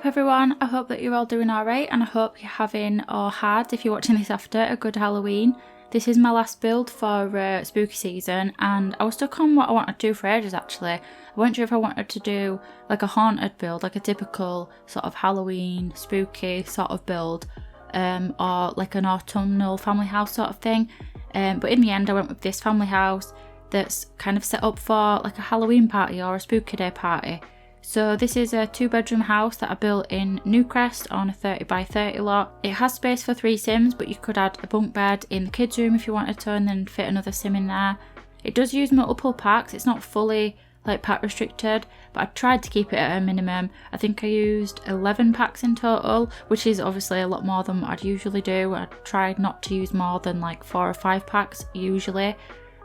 everyone, I hope that you're all doing alright, and I hope you're having or had, if you're watching this after, a good Halloween. This is my last build for spooky season, and I was stuck on what I wanted to do for ages actually. I wasn't sure if I wanted to do like a haunted build, like a typical sort of Halloween spooky sort of build, or like an autumnal family house sort of thing. But in the end I went with this family house that's kind of set up for like a Halloween party or a spooky day party. So this is a 2-bedroom house that I built in Newcrest on a 30 by 30 lot. It has space for 3 Sims, but you could add a bunk bed in the kids room if you wanted to, and then fit another Sim in there. It does use multiple packs. It's not fully like pack restricted, but I tried to keep it at a minimum. I think I used 11 packs in total, which is obviously a lot more than what I'd usually do. I tried not to use more than like 4 or 5 packs usually.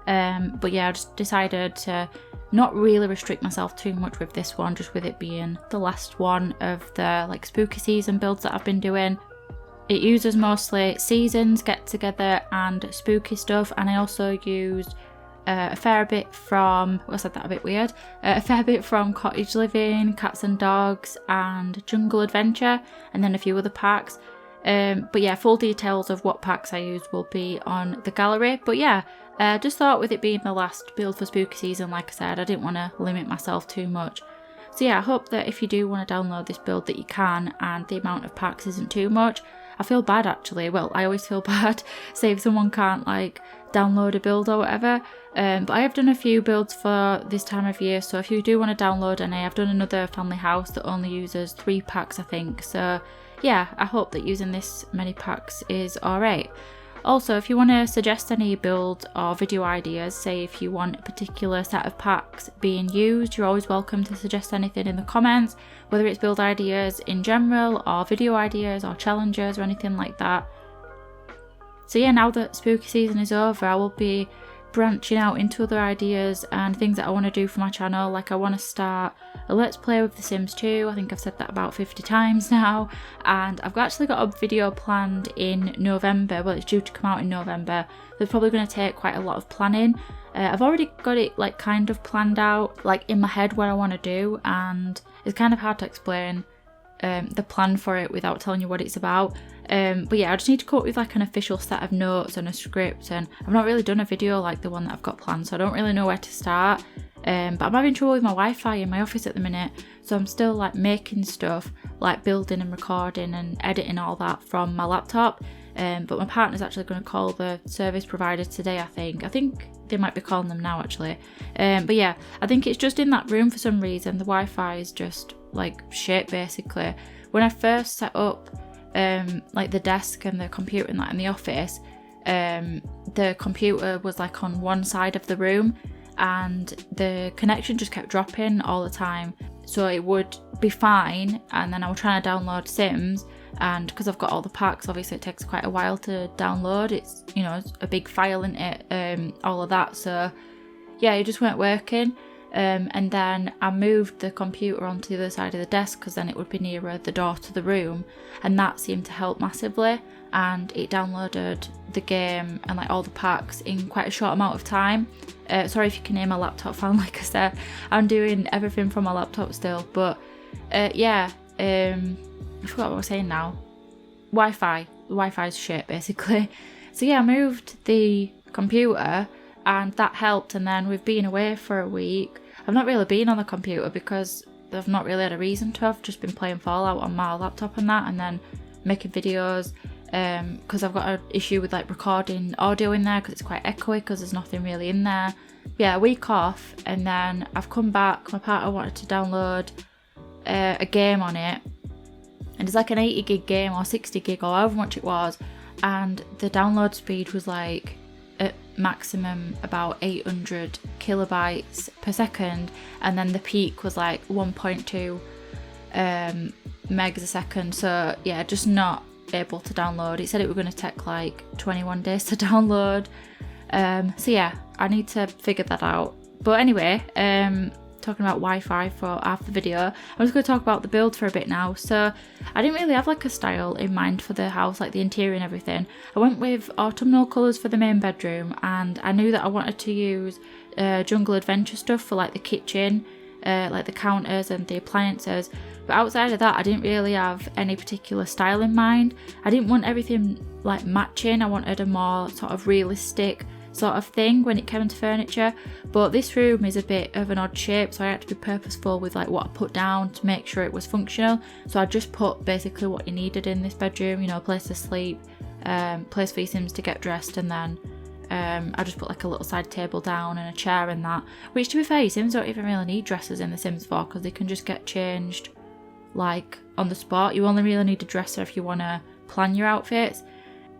But yeah, I just decided to not really restrict myself too much with this one, just with it being the last one of the like spooky season builds that I've been doing. It uses mostly seasons, get together and spooky stuff, and I also used a fair bit from, I said that a bit weird, a fair bit from Cottage Living, Cats and Dogs and Jungle Adventure, and then a few other packs. But yeah, full details of what packs I used will be on the gallery. But yeah, just thought with it being the last build for spooky season, like I said, I didn't want to limit myself too much. So yeah, I hope that if you do want to download this build that you can, and the amount of packs isn't too much. I feel bad actually, well I always feel bad, say if someone can't like download a build or whatever, but I have done a few builds for this time of year, so if you do want to download any, I've done another family house that only uses 3 packs I think, so yeah, I hope that using this many packs is alright. Also, if you want to suggest any build or video ideas, say if you want a particular set of packs being used, you're always welcome to suggest anything in the comments, whether it's build ideas in general or video ideas or challenges or anything like that. So yeah, now that spooky season is over, I will be branching out into other ideas and things that I want to do for my channel. Like I want to start a Let's Play with The Sims 2, I think I've said that about 50 times now, and I've actually got a video planned in November. Well, it's due to come out in November. It's probably going to take quite a lot of planning. I've already got it like kind of planned out, like in my head what I want to do, and it's kind of hard to explain the plan for it without telling you what it's about. But yeah, I just need to come up with like an official set of notes and a script, and I've not really done a video like the one that I've got planned, so I don't really know where to start. But I'm having trouble with my Wi-Fi in my office at the minute, so I'm still like making stuff, like building and recording and editing all that from my laptop. But my partner's actually going to call the service provider today, I think they might be calling them now actually. But yeah, I think it's just in that room for some reason, the Wi-Fi is just like shit basically. When I first set up like the desk and the computer and that in the office, the computer was like on one side of the room and the connection just kept dropping all the time, so it would be fine, and then I was trying to download Sims, and because I've got all the packs, obviously it takes quite a while to download. It's, you know, it's a big file in it, all of that, so yeah, it just weren't working. And then I moved the computer onto the other side of the desk because then it would be nearer the door to the room, and that seemed to help massively, and it downloaded the game and like all the packs in quite a short amount of time. Sorry if you can hear my laptop fan, like I said, I'm doing everything from my laptop still, but yeah, I forgot what I was saying now. The Wi-Fi's shit basically. So yeah, I moved the computer and that helped, and then we've been away for a week. I've not really been on the computer because I've not really had a reason to. I've just been playing Fallout on my laptop and that, and then making videos, because I've got an issue with like recording audio in there because it's quite echoey because there's nothing really in there. Yeah, a week off, and then I've come back. My partner wanted to download a game on it, and it's like an 80 gig game or 60 gig or however much it was, and the download speed was like at maximum about 800 kilobytes per second, and then the peak was like 1.2 megs a second. So yeah, just not able to download. It said it was going to take like 21 days to download. So yeah, I need to figure that out. But anyway, talking about Wi-Fi for half the video, I'm just going to talk about the build for a bit now. So I didn't really have like a style in mind for the house, like the interior and everything. I went with autumnal colours for the main bedroom, and I knew that I wanted to use jungle adventure stuff for like the kitchen, like the counters and the appliances. But outside of that, I didn't really have any particular style in mind. I didn't want everything like matching. I wanted a more sort of realistic sort of thing when it came to furniture. But this room is a bit of an odd shape, so I had to be purposeful with like what I put down to make sure it was functional. So I just put basically what you needed in this bedroom, you know, a place to sleep, place for your Sims to get dressed, and then I just put like a little side table down and a chair and that, which to be fair, your Sims don't even really need dresses in The Sims 4 because they can just get changed like on the spot. You only really need a dresser if you want to plan your outfits.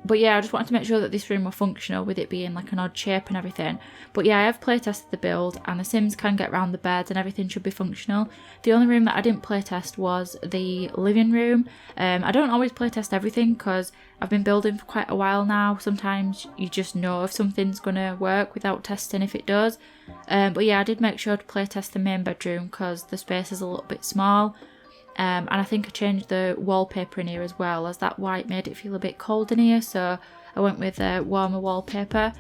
But yeah, I just wanted to make sure that this room were functional with it being like an odd shape and everything. But yeah, I have playtested the build and the Sims can get around the beds and everything should be functional. The only room that I didn't playtest was the living room. I don't always playtest everything because I've been building for quite a while now. Sometimes you just know if something's going to work without testing if it does. But yeah, I did make sure to playtest the main bedroom because the space is a little bit small. And I think I changed the wallpaper in here as well, as that white made it feel a bit cold in here, so I went with warmer wallpaper.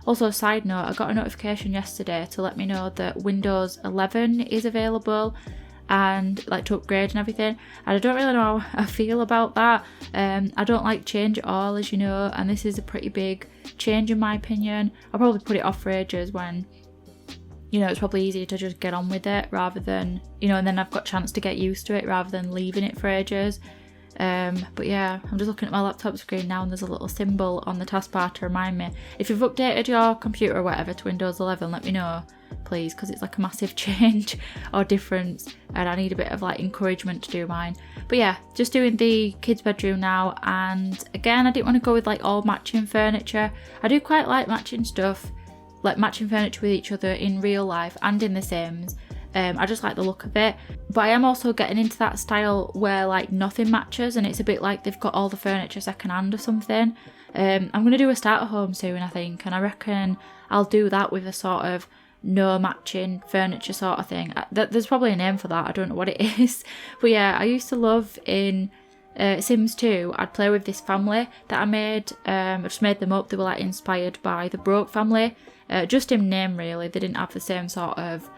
Also, side note, I got a notification yesterday to let me know that Windows 11 is available and like to upgrade and everything, and I don't really know how I feel about that. I don't like change at all, as you know, and this is a pretty big change in my opinion. I'll probably put it off for ages when, you know, it's probably easier to just get on with it rather than, you know, and then I've got a chance to get used to it rather than leaving it for ages. But yeah, I'm just looking at my laptop screen now and there's a little symbol on the taskbar to remind me. If you've updated your computer or whatever to Windows 11, let me know, please, because it's like a massive change or difference and I need a bit of like encouragement to do mine. But yeah, just doing the kids' bedroom now, and again, I didn't want to go with like all matching furniture. I do quite like matching stuff, like matching furniture with each other in real life and in The Sims. I just like the look of it, but I am also getting into that style where like nothing matches and it's a bit like they've got all the furniture second hand or something. I'm going to do a starter home soon, I think, and I reckon I'll do that with a sort of no matching furniture sort of thing. There's probably a name for that, I don't know what it is. But yeah, I used to love in Sims 2, I'd play with this family that I made. I just made them up. They were like inspired by the Broke family, just in name really. They didn't have the same sort of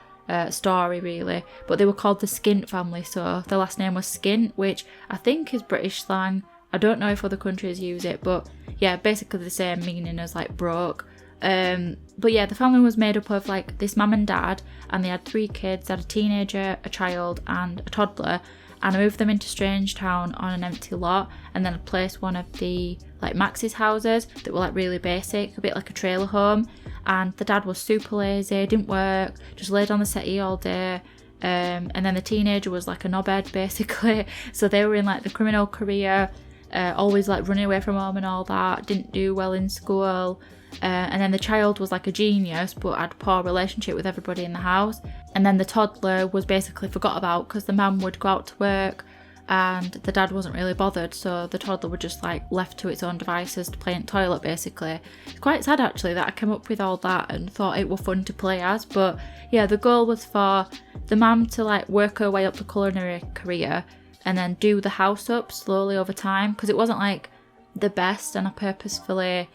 story really, but they were called the Skint family, so their last name was Skint, which I think is British slang. I don't know if other countries use it, but yeah, basically the same meaning as like broke. But yeah, the family was made up of like this mum and dad, and they had 3 kids. They had a teenager, a child and a toddler, and I moved them into Strange Town on an empty lot, and then I placed one of the like Max's houses that were like really basic, a bit like a trailer home. And the dad was super lazy, didn't work, just laid on the settee all day. And then the teenager was like a knobhead basically, so they were in like the criminal career, always like running away from home and all that, didn't do well in school. And then the child was like a genius but had a poor relationship with everybody in the house. And then the toddler was basically forgot about because the mum would go out to work and the dad wasn't really bothered, so the toddler was just like left to its own devices to play in the toilet basically. It's quite sad actually that I came up with all that and thought it were fun to play as. But yeah, the goal was for the mum to like work her way up the culinary career and then do the house up slowly over time, because it wasn't like the best, and I purposely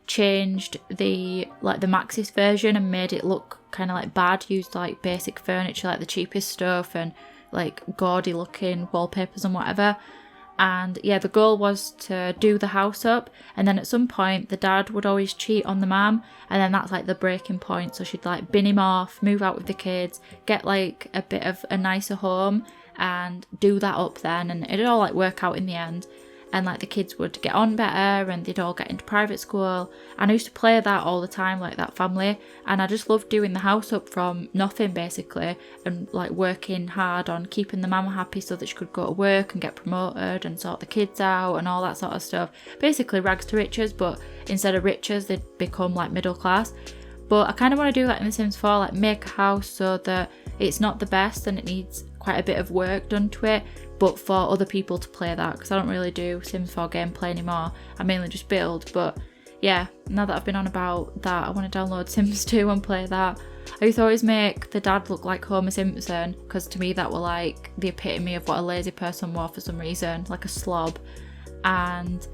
changed the Maxis version and made it look kind of like bad, used like basic furniture, like the cheapest stuff, and like gaudy looking wallpapers and whatever. And yeah, the goal was to do the house up, and then at some point the dad would always cheat on the mum, and then that's like the breaking point, so she'd like bin him off, move out with the kids, get like a bit of a nicer home and do that up then, and it'd all like work out in the end. And like the kids would get on better and they'd all get into private school, and I used to play that all the time, like that family. And I just loved doing the house up from nothing basically, and like working hard on keeping the mama happy so that she could go to work and get promoted and sort the kids out and all that sort of stuff. Basically rags to riches, but instead of riches they'd become like middle class. But I kind of want to do that in The Sims 4, like make a house so that it's not the best and it needs quite a bit of work done to it, but for other people to play that, because I don't really do Sims 4 gameplay anymore. I mainly just build. But yeah, now that I've been on about that, I want to download Sims 2 and play that. I used to always make the dad look like Homer Simpson, because to me that were like the epitome of what a lazy person was for some reason, like a slob. And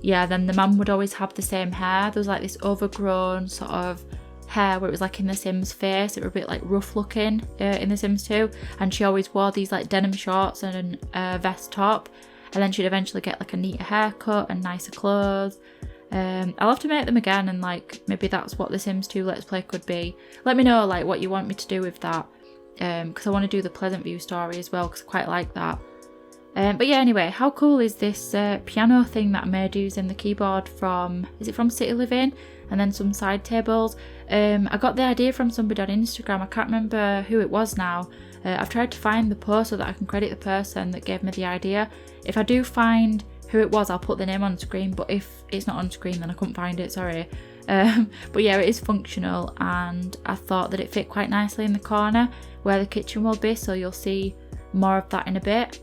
yeah, then the mum would always have the same hair. There was like this overgrown sort of hair where it was like in The Sims face. It were a bit like rough looking in The Sims 2, and she always wore these like denim shorts and a vest top, and then she'd eventually get like a neater haircut and nicer clothes. I'll have to make them again, and like maybe that's what The Sims 2 Let's Play could be. Let me know like what you want me to do with that, because I want to do the Pleasant View story as well, because I quite like that. But yeah, anyway, how cool is this piano thing that I made using the keyboard from, is it from City Living? And then some side tables. I got the idea from somebody on Instagram. I can't remember who it was now. I've tried to find the post so that I can credit the person that gave me the idea. If I do find who it was, I'll put the name on screen, but if it's not on screen then I couldn't find it, sorry. But yeah, it is functional, and I thought that it fit quite nicely in the corner where the kitchen will be, so you'll see more of that in a bit.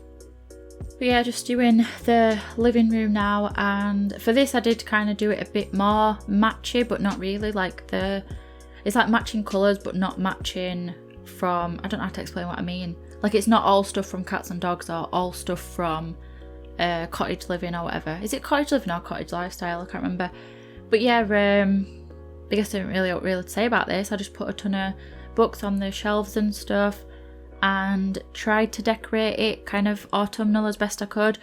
But yeah, just doing the living room now, and for this I did kind of do it a bit more matchy, but not really, like it's like matching colours but not matching from, I don't know how to explain what I mean. Like it's not all stuff from Cats and Dogs or all stuff from Cottage Living or whatever. Is it Cottage Living or Cottage Lifestyle? I can't remember. But yeah, I guess I didn't really know what really to say about this. I just put a ton of books on the shelves and stuff, and tried to decorate it kind of autumnal as best I could.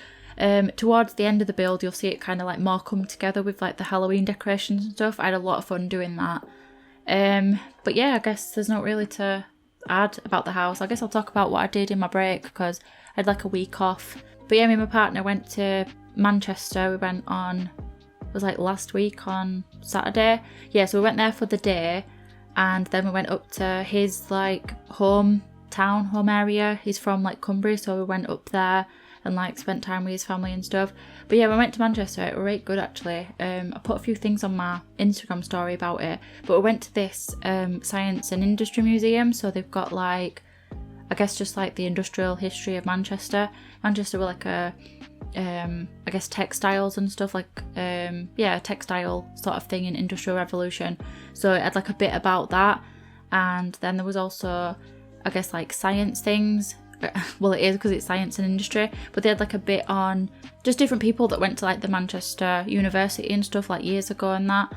Towards the end of the build you'll see it kind of like more come together with like the Halloween decorations and stuff. I had a lot of fun doing that. But yeah, I guess there's not really to add about the house. I guess I'll talk about what I did in my break, because I had like a week off. But yeah, me and my partner went to Manchester. We went on, it was like last week on Saturday. Yeah, so we went there for the day, and then we went up to his like home area. He's from like Cumbria, so we went up there and like spent time with his family and stuff. But yeah, we went to Manchester. It was really good actually. I put a few things on my Instagram story about it, but we went to this science and industry museum. So they've got like, I guess just like the industrial history of Manchester. Manchester were like a I guess textiles and stuff, like yeah, textile sort of thing in Industrial Revolution. So it had like a bit about that, and then there was also, I guess, like science things. Well, it is because it's science and industry, but they had like a bit on just different people that went to like the Manchester University and stuff like years ago and that.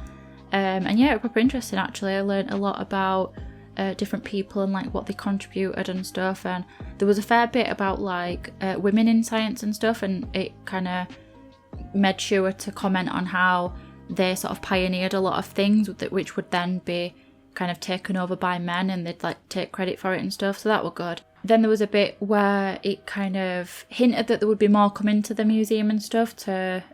And yeah, it was proper interesting actually. I learned a lot about different people and like what they contributed and stuff, and there was a fair bit about like women in science and stuff, and it kind of made sure to comment on how they sort of pioneered a lot of things which would then be kind of taken over by men, and they'd like take credit for it and stuff, so that was good. Then there was a bit where it kind of hinted that there would be more coming to the museum and stuff to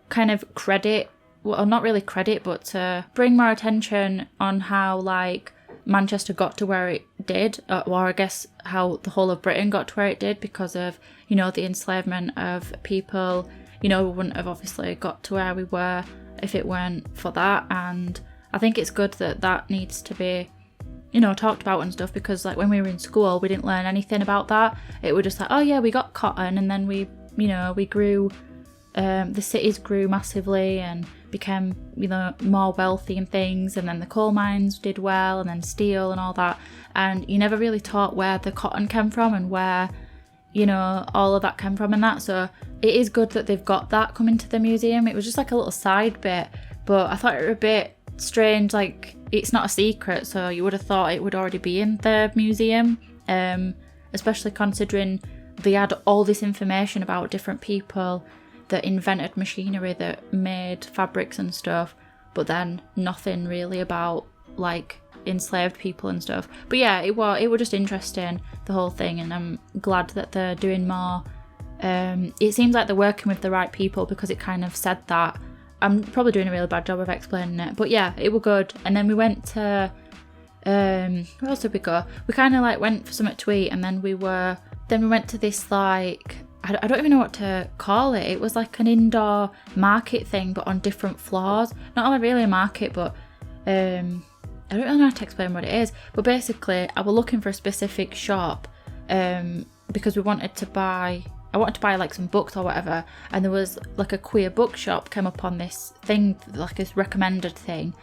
kind of credit, well, not really credit, but to bring more attention on how like Manchester got to where it did, or I guess how the whole of Britain got to where it did because of, you know, the enslavement of people. You know, we wouldn't have obviously got to where we were if it weren't for that, and I think it's good that that needs to be, you know, talked about and stuff, because like when we were in school we didn't learn anything about that. It was just like, oh yeah, we got cotton, and then we, you know, we grew, the cities grew massively and became, you know, more wealthy and things, and then the coal mines did well, and then steel and all that, and you never really taught where the cotton came from and where, you know, all of that came from and that. So it is good that they've got that coming to the museum. It was just like a little side bit, but I thought it was a bit strange, like it's not a secret, so you would have thought it would already be in the museum, especially considering they had all this information about different people that invented machinery that made fabrics and stuff, but then nothing really about like enslaved people and stuff. But yeah, it was just interesting, the whole thing, and I'm glad that they're doing more. It seems like they're working with the right people, because it kind of said that. I'm probably doing a really bad job of explaining it, but yeah, it was good. And then we went to, where else did we go? We kind of like went for something to eat, and then we went to this like, I don't even know what to call it. It was like an indoor market thing, but on different floors. Not really a market, but I don't really know how to explain what it is. But basically, I was looking for a specific shop, because I wanted to buy like some books or whatever, and there was like a queer bookshop came up on this thing, like this recommended thing,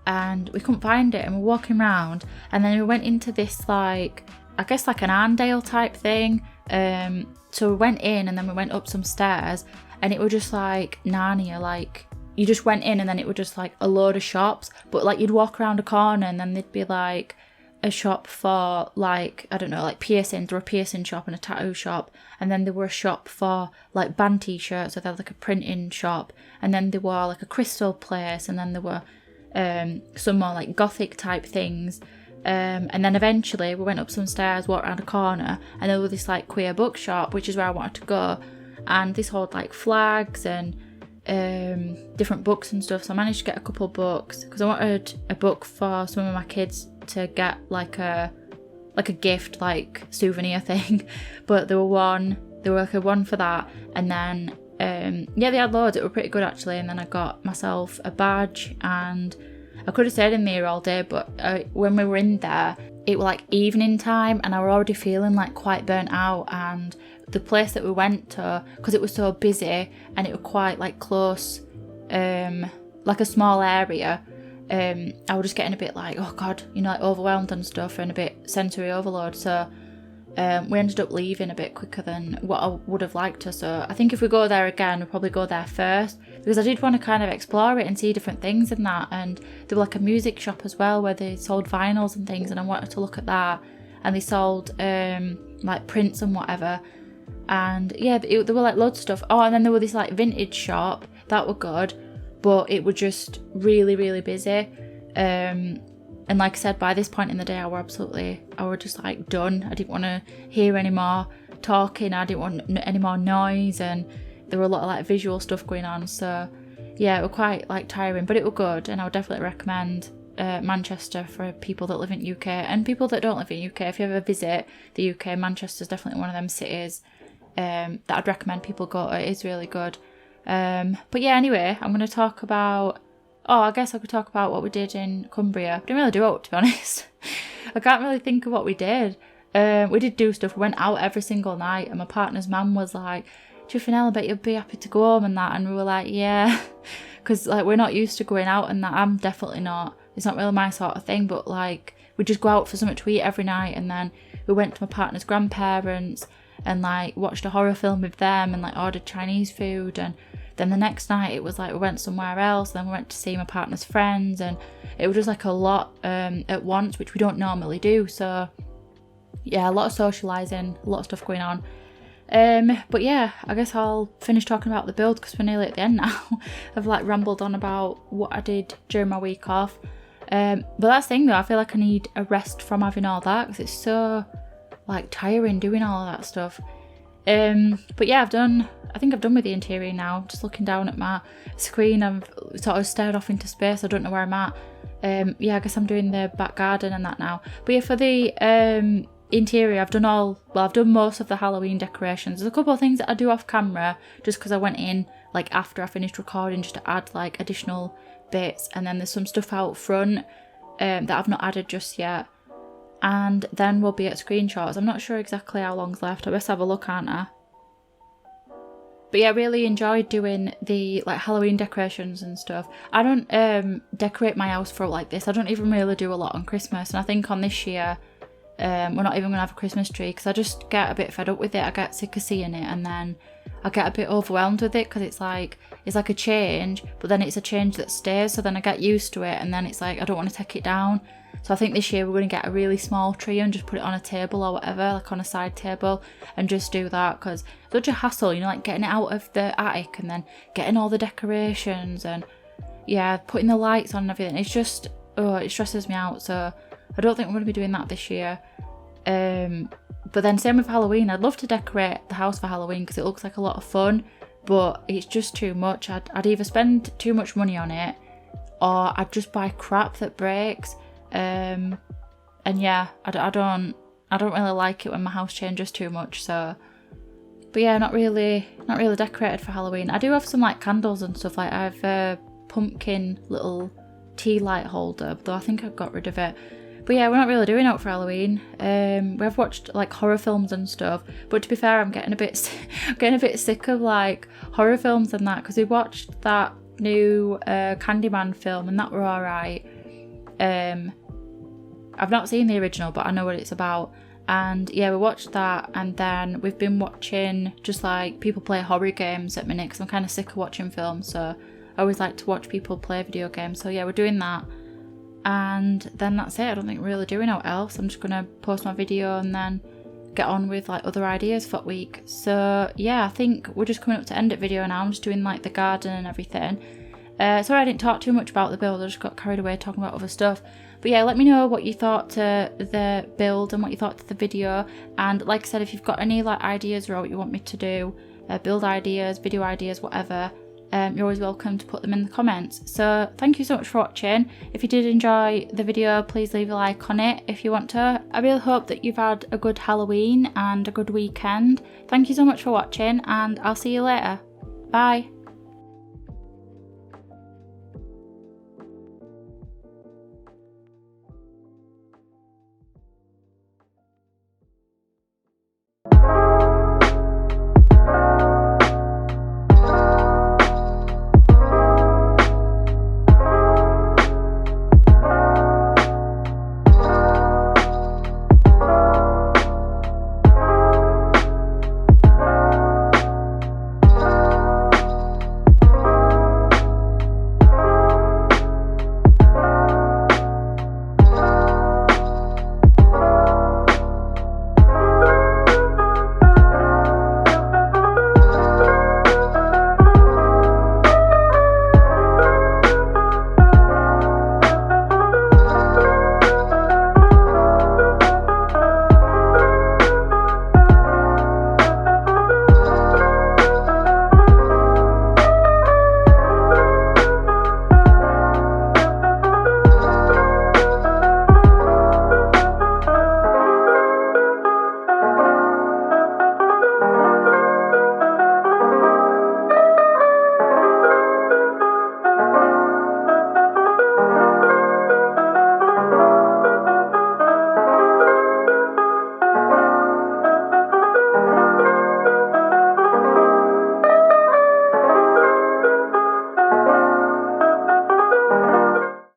and we couldn't find it, and we're walking around, and then we went into this like, I guess like an Arndale type thing, so we went in, and then we went up some stairs, and it was just like Narnia, like you just went in and then it was just like a load of shops, but like you'd walk around a corner and then there'd be like a shop for like, I don't know, like piercings, or a piercing shop and a tattoo shop, and then there were a shop for like band t-shirts, so they had like a printing shop, and then there were like a crystal place, and then there were some more like gothic type things, and then eventually we went up some stairs, walked around a corner, and there was this like queer bookshop, which is where I wanted to go, and this had like flags and different books and stuff. So I managed to get a couple of books because I wanted a book for some of my kids to get like a gift, like souvenir thing. But there were like a one for that, and then they had loads. It were pretty good actually. And then I got myself a badge, and I could have stayed in there all day, but when we were in there, it was like evening time, and I were already feeling like quite burnt out. And the place that we went to, because it was so busy and it was quite like close, like a small area, I was just getting a bit like, oh god, you know, like overwhelmed and stuff, and a bit sensory overload. So we ended up leaving a bit quicker than what I would have liked to. So I think if we go there again, we'll probably go there first, because I did want to kind of explore it and see different things in that. And there was like a music shop as well where they sold vinyls and things, and I wanted to look at that. And they sold like prints and whatever. And yeah, there were like loads of stuff. Oh, and then there was this like vintage shop that were good, but it was just really, really busy. And like I said, by this point in the day, I was just like done. I didn't want to hear any more talking. I didn't want any more noise, and there were a lot of like visual stuff going on. So yeah, it was quite like tiring, but it was good, and I would definitely recommend Manchester for people that live in UK and people that don't live in UK. If you ever visit the UK, Manchester's definitely one of them cities that I'd recommend people go to. It is really good. But yeah, anyway, I'm going to talk about, I guess I could talk about what we did in Cumbria. Didn't really do it, to be honest. I can't really think of what we did. We did do stuff. We went out every single night, and my partner's mum was like, do you think, I bet you'd be happy to go home and that? And we were like, yeah, because like we're not used to going out and that. I'm definitely not. It's not really my sort of thing, but like we just go out for something to eat every night. And then we went to my partner's grandparents and like watched a horror film with them and like ordered Chinese food. And then the next night it was like we went somewhere else, then we went to see my partner's friends, and it was just like a lot at once, which we don't normally do. So yeah, a lot of socialising, a lot of stuff going on. But yeah, I guess I'll finish talking about the build because we're nearly at the end now. I've like rambled on about what I did during my week off. But that's the thing though, I feel like I need a rest from having all that because it's so like tiring doing all of that stuff. But yeah, I think I've done with the interior now. Just looking down at my screen, I've sort of stared off into space. I don't know where I'm at. Yeah, I guess I'm doing the back garden and that now. But yeah, for the interior, I've done most of the Halloween decorations. There's a couple of things that I do off camera just because I went in like after I finished recording just to add like additional bits, and then there's some stuff out front that I've not added just yet, and then we'll be at screenshots. I'm not sure exactly how long's left. I best have a look, aren't I? But yeah, I really enjoyed doing the like Halloween decorations and stuff. I don't decorate my house for like this. I don't even really do a lot on Christmas, and I think on this year we're not even going to have a Christmas tree because I just get a bit fed up with it. I get sick of seeing it, and then I get a bit overwhelmed with it because it's like a change, but then it's a change that stays, so then I get used to it, and then it's like I don't want to take it down. So I think this year we're going to get a really small tree and just put it on a table or whatever, like on a side table, and just do that because it's such a hassle, you know, like getting it out of the attic and then getting all the decorations and yeah, putting the lights on and everything. It's just, it stresses me out. So I don't think we're going to be doing that this year. But then same with Halloween. I'd love to decorate the house for Halloween because it looks like a lot of fun, but it's just too much. I'd either spend too much money on it or I'd just buy crap that breaks. And yeah, I don't really like it when my house changes too much. So, but yeah, not really decorated for Halloween. I do have some like candles and stuff. Like I have a pumpkin little tea light holder, though I think I've got rid of it. But yeah, we're not really doing it for Halloween. We have watched like horror films and stuff. But to be fair, I'm getting a bit sick of like horror films and that because we watched that new Candyman film and that were alright. I've not seen the original, but I know what it's about. And yeah, we watched that, and then we've been watching just like people play horror games at minute because I'm kind of sick of watching films. So I always like to watch people play video games. So yeah, we're doing that. And then that's it. I don't think we're really doing out else. I'm just gonna post my video and then get on with like other ideas for the week. So yeah, I think we're just coming up to end of video now. I'm just doing like the garden and everything. Sorry I didn't talk too much about the build, I just got carried away talking about other stuff. But yeah, let me know what you thought to the build and what you thought to the video. And like I said, if you've got any like ideas or what you want me to do, build ideas, video ideas, whatever, you're always welcome to put them in the comments. So thank you so much for watching. If you did enjoy the video, please leave a like on it if you want to. I really hope that you've had a good Halloween and a good weekend. Thank you so much for watching, and I'll see you later. Bye.